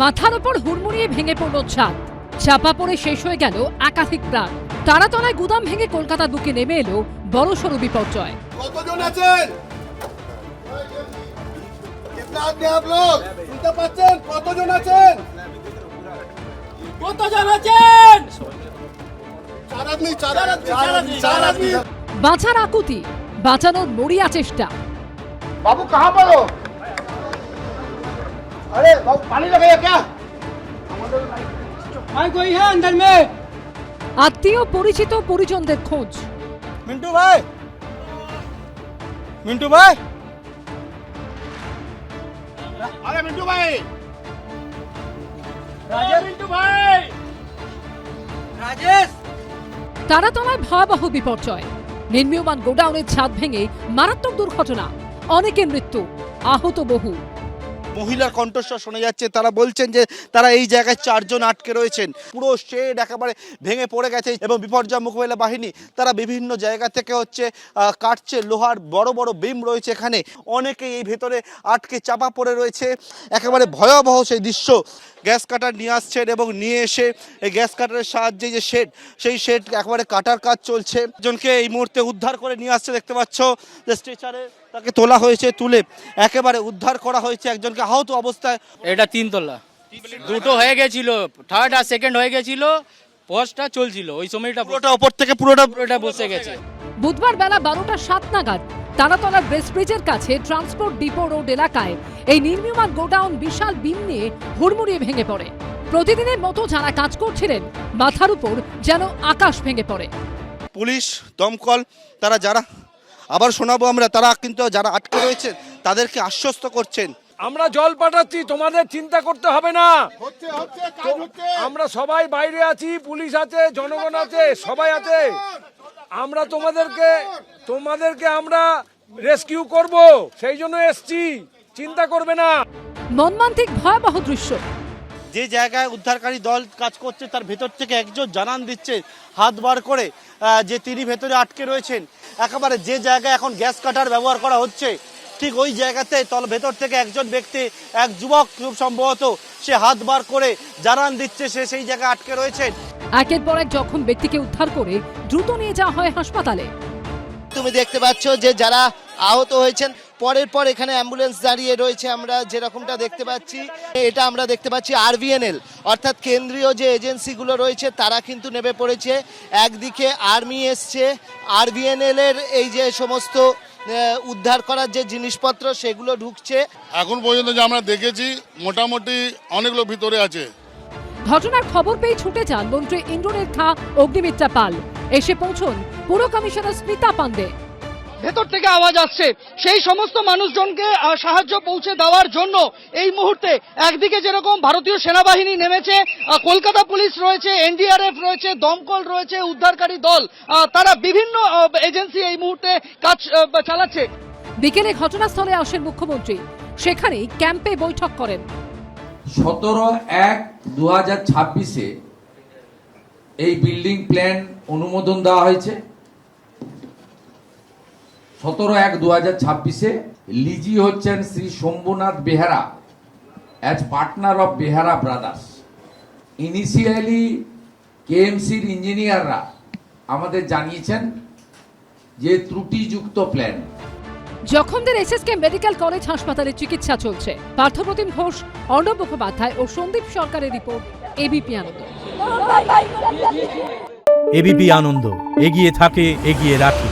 মাথার ওপর হুড়মুড়িয়ে ভেঙে পড়ল ছাদ, চাপা পড়ে শেষ হয়ে গেল একাধিক প্রাণ। তারাতলায় গুদাম ভেঙে কলকাতার বুকে নেমে এলো বড়সড় বিপর্যয়। কতজন আছেন? कितना आदमी आप लोग? শুনতে পাচ্ছেন? কতজন আছেন? কতজন আছেন? চার আদমি। বাঁচার আকুতি, বাঁচানোর মরিয়া চেষ্টা। बाबू कहाँ पर हो? अरे बाबू पानी लगाया क्या? कोई है अंदर में? আত্মীয় পরিচিত পরিজনদের খোঁজ। मिंटू भाई, मिंटू भाई, अरे मिंटू भाई, राजेश, मिंटू भाई, राजेश। তারাতলায় ভয়াবহ বিপর্যয়, নির্মীয়মান গোডাউনের ছাদ ভেঙে মারাত্মক দুর্ঘটনা, অনেকের মৃত্যু, আহত বহু। মহিলার কণ্ঠস্বর শোনা যাচ্ছে, তারা বলছেন যে তারা এই জায়গায় 4 জন আটকে রয়েছেন। পুরো শেড একেবারে ভেঙে পড়ে গেছে এবং বিপর্যয় মোকাবিলা বাহিনী তারা বিভিন্ন জায়গা থেকে কাটছে। লোহার বড় বড় বিম রয়েছে এখানে, অনেকেই এই ভেতরে আটকে চাপা পড়ে রয়েছে। একেবারে ভয়াবহ সেই দৃশ্য। গ্যাস কাটার নিয়ে আসছেন এবং নিয়ে এসে এই গ্যাস কাটারের সাহায্যে যে শেড, সেই শেড একেবারে কাটার কাজ চলছে। একজনকে এই মুহূর্তে উদ্ধার করে নিয়ে আসছে, দেখতে পাচ্ছ যে স্ট্রেচারে তাকে তোলা হয়েছে, তুলে একেবারে উদ্ধার করা হয়েছে একজনকে আহত অবস্থায়। এটা 3 তলা, দুটো হয়ে গেছিল, থার্ড আর সেকেন্ড হয়ে গেছিল, পোস্টটা চলছিল ওই সময়টা, পুরোটা উপর থেকে পুরোটা বসে গেছে। বুধবার বেলা 12:07 নাগাদ তারাতলা ব্রিজের কাছে ট্রান্সপোর্ট ডিপো রোড এলাকায় এই নির্মীয়মান গোডাউন বিশাল বিম নিয়ে হুড়মুড়িয়ে ভেঙে পড়ে। প্রতিদিনের মতো যারা কাজ করছিলেন, মাথার উপর যেন আকাশ ভেঙে পড়ে। পুলিশ, দমকল, তারা যারা আবার শোনাবো আমরা, তারা কিন্তু যারা আটকে রয়েছেন তাদেরকে আশ্বস্ত করছেন, আমরা জল পাঠাচ্ছি, তোমাদের চিন্তা করতে হবে না। আমরা সবাই বাইরে আছি, পুলিশ আছে, জনগণ আছে, সবাই আছে। আমরা তোমাদেরকে আমরা রেস্কিউ করব, সেই জন্য এসছি, চিন্তা করবে না। মর্মান্তিক ভয়াবহ দৃশ্য। যে জায়গায় উদ্ধারকারী দল কাজ করছে তার ভেতর থেকে একজন জানান দিচ্ছে হাত বার করে যে তিনি ভেতরে আটকে রয়েছেন। একেবারে যে জায়গায় এখন গ্যাস কাটার ব্যবহার করা হচ্ছে, ঠিক ওই জায়গাতে ভেতর থেকে একজন ব্যক্তি, এক যুবক খুব সম্ভবত, সে হাত বার করে জানান দিচ্ছে সে সেই জায়গায় আটকে রয়েছেন। একের পর এক জখম ব্যক্তিকে উদ্ধার করে দ্রুত নিয়ে যাওয়া হয় হাসপাতালে। তুমি দেখতে পাচ্ছ যে যারা আহত হয়েছেন, পরের পর এখানে অ্যাম্বুলেন্স দাঁড়িয়ে রয়েছে। আমরা যেরকমটা দেখতে পাচ্ছি, এটা আমরা দেখতে পাচ্ছি RVNL অর্থাৎ কেন্দ্রীয় যে এজেন্সিগুলো রয়েছে তারা কিন্তু নেমে পড়েছে। একদিকে আর্মি এসছে, RVNL এর এই যে সমস্ত উদ্ধার করার যে জিনিসপত্র সেগুলো ঢুকছে। এখন পর্যন্ত যে আমরা দেখেছি মোটামুটি অনেকগুলো ভিতরে আছে। ঘটনার খবর পেয়ে ছুটে যান মন্ত্রী ইন্দ্রনীল অগ্নিমিত্রা পাল। এসে পৌঁছন পুর কমিশনার স্মিতা পান্ডে। ভেতর থেকে আওয়াজ আসছে, সেই সমস্ত মানুষজনকে সাহায্য পৌঁছে দেওয়ার জন্য এই মুহূর্তে একদিকে যেরকম ভারতীয় সেনাবাহিনী নেমেছে, কলকাতা পুলিশ রয়েছে, NDRF রয়েছে, দমকল রয়েছে, উদ্ধারকারী দল, তারা বিভিন্ন এজেন্সি এই মুহূর্তে কাজ চালাচ্ছে। বিকেলে ঘটনাস্থলে আসেন মুখ্যমন্ত্রী, সেখানেই ক্যাম্পে বৈঠক করেন। 17/1/2026 এই বিল্ডিং প্ল্যান অনুমোদন দেওয়া হয়েছে। 17/1/2026 লিজি হচ্ছেন Shri Shambhunath Behara as partner of Behara brothers. Initially KMCর ইঞ্জিনিয়াররা আমাদের জানিয়েছেন যে ত্রুটিযুক্ত প্ল্যান। জখমদের SSK মেডিকেল কলেজ হাসপাতালে চিকিৎসা চলছে। পার্থপ্রতিম ঘোষ, অর্ণব মুখোপাধ্যায় ও সন্দীপ সরকারের রিপোর্ট, ABP আনন্দ। ABP আনন্দ, এগিয়ে থাকে, এগিয়ে রাখে।